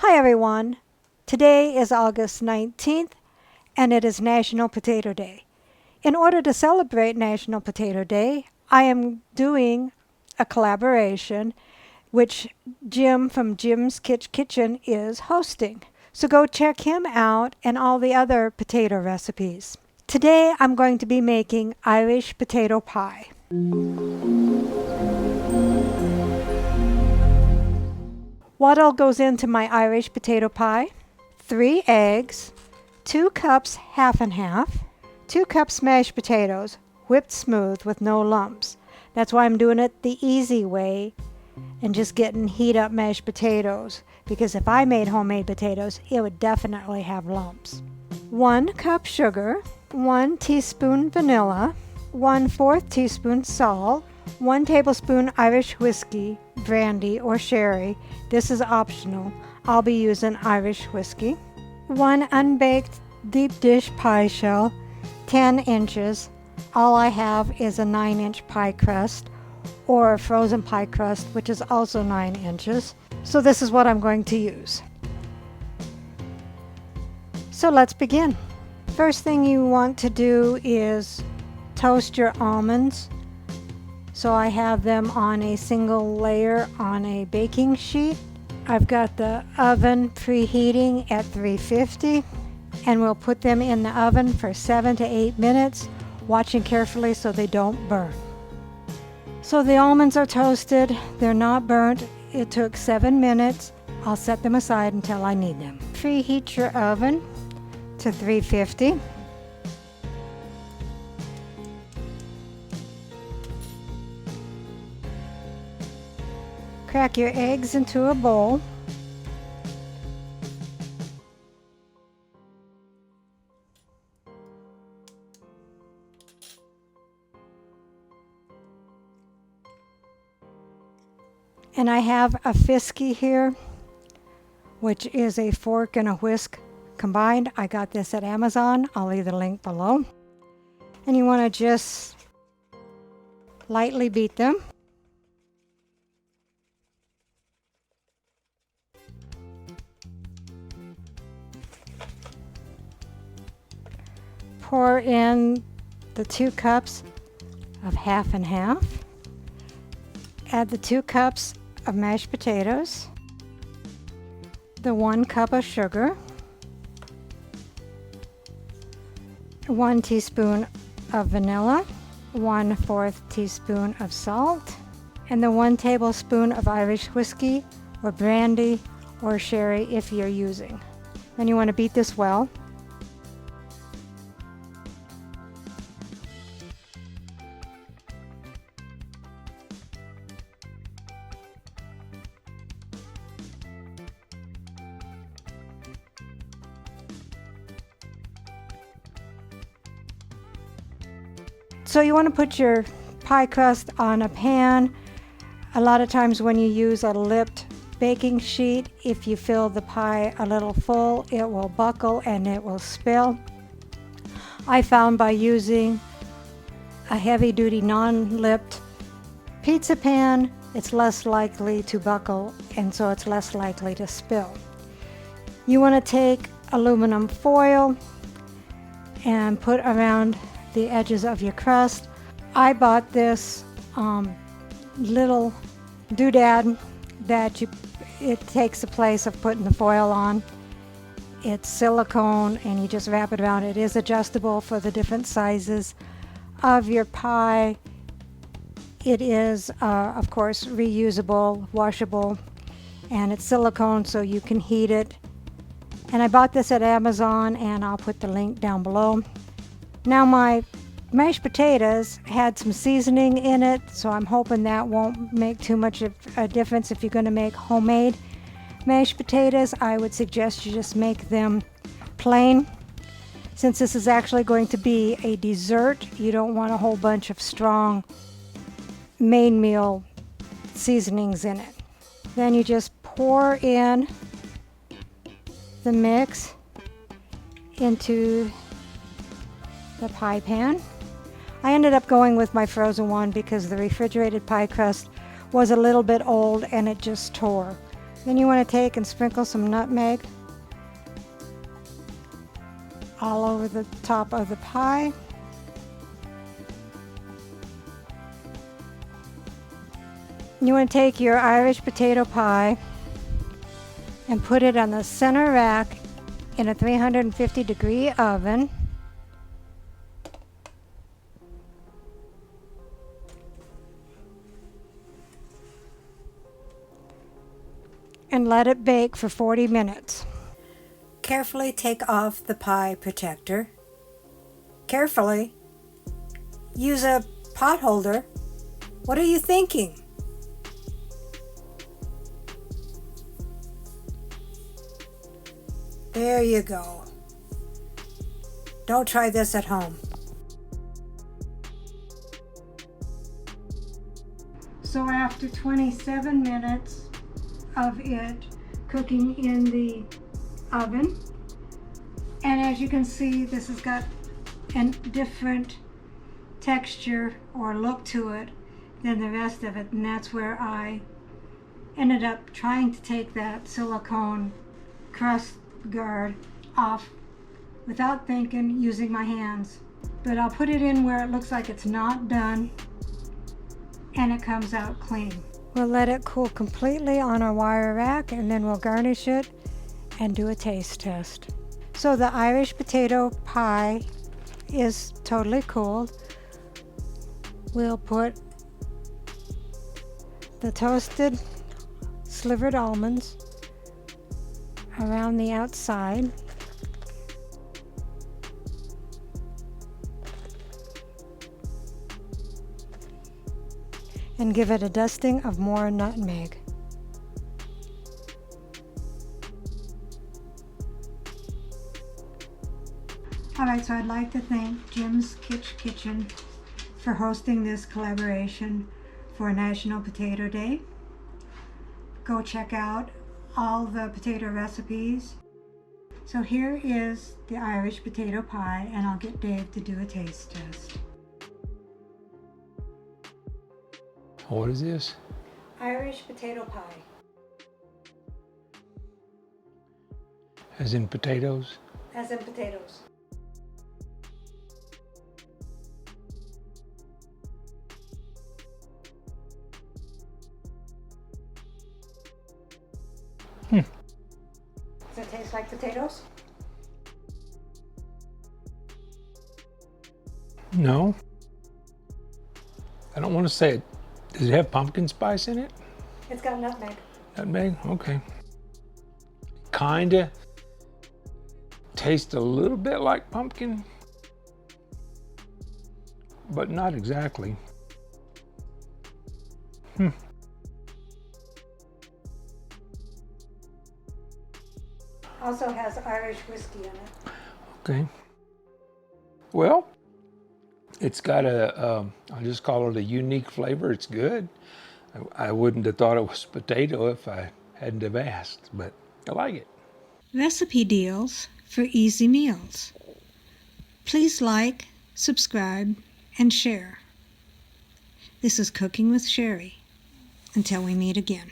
Hi everyone. Today is August 19th and it is National Potato Day. In order to celebrate National Potato Day, I am doing a collaboration which Jim from Jim's Kitchen is hosting. So go check him out and all the other potato recipes. Today I'm going to be making Irish potato pie. What all goes into my Irish potato pie? 3 eggs, 2 cups half and half, 2 cups mashed potatoes, whipped smooth with no lumps. That's why I'm doing it the easy way and just getting heat up mashed potatoes, because if I made homemade potatoes, it would definitely have lumps. 1 cup sugar, 1 teaspoon vanilla, 1/4 teaspoon salt, 1 tablespoon Irish whiskey, brandy or sherry. This is optional. I'll be using Irish whiskey. 1 unbaked deep dish pie shell, 10 inches. All I have is a 9-inch pie crust or a frozen pie crust, which is also 9 inches. So this is what I'm going to use. So let's begin. First thing you want to do is toast your almonds. So I have them on a single layer on a baking sheet. I've got the oven preheating at 350, and we'll put them in the oven for 7 to 8 minutes, watching carefully so they don't burn. So the almonds are toasted, they're not burnt. It took 7 minutes. I'll set them aside until I need them. Preheat your oven to 350. Crack your eggs into a bowl. And I have a Fisky here, which is a fork and a whisk combined. I got this at Amazon. I'll leave the link below. And you want to just lightly beat them. Pour in the 2 cups of half and half. Add the 2 cups of mashed potatoes, the 1 cup of sugar, 1 teaspoon of vanilla, 1/4 teaspoon of salt, and the 1 tablespoon of Irish whiskey or brandy or sherry if you're using. Then you want to beat this well. So you want to put your pie crust on a pan. A lot of times when you use a lipped baking sheet, if you fill the pie a little full, it will buckle and it will spill. I found by using a heavy-duty non-lipped pizza pan, it's less likely to buckle, and so it's less likely to spill. You want to take aluminum foil and put around the edges of your crust. I bought this little doodad that it takes the place of putting the foil on. It's silicone and you just wrap it around. It is adjustable for the different sizes of your pie. It is of course reusable, washable, and it's silicone so you can heat it. And I bought this at Amazon and I'll put the link down below. Now my mashed potatoes had some seasoning in it, so I'm hoping that won't make too much of a difference. If you're going to make homemade mashed potatoes, I would suggest you just make them plain. Since this is actually going to be a dessert, you don't want a whole bunch of strong main meal seasonings in it. Then you just pour in the mix into the pie pan. I ended up going with my frozen one because the refrigerated pie crust was a little bit old and it just tore. Then you want to take and sprinkle some nutmeg all over the top of the pie. You want to take your Irish potato pie and put it on the center rack in a 350-degree oven. And let it bake for 40 minutes. Carefully take off the pie protector. Carefully. Use a pot holder. What are you thinking? There you go. Don't try this at home. So after 27 minutes of it cooking in the oven, and as you can see, this has got a different texture or look to it than the rest of it, and that's where I ended up trying to take that silicone crust guard off without thinking, using my hands. But I'll put it in where it looks like it's not done and it comes out clean. We'll let it cool completely on our wire rack, and then we'll garnish it and do a taste test. So the Irish potato pie is totally cooled. We'll put the toasted slivered almonds around the outside. And give it a dusting of more nutmeg. Alright, so I'd like to thank Jim's Kitchen for hosting this collaboration for National Potato Day. Go check out all the potato recipes. So here is the Irish potato pie, and I'll get Dave to do a taste test. What is this? Irish potato pie. As in potatoes? As in potatoes. Does it taste like potatoes? No. I don't want to say it. Does it have pumpkin spice in it? It's got nutmeg. Nutmeg? Okay. Kinda tastes a little bit like pumpkin, but not exactly. Also has Irish whiskey in it. Okay. Well, it's got I'll just call it a unique flavor. It's good. I wouldn't have thought it was potato if I hadn't have asked, but I like it. Recipe deals for easy meals. Please like, subscribe, and share. This is Cooking with Sherry. Until we meet again.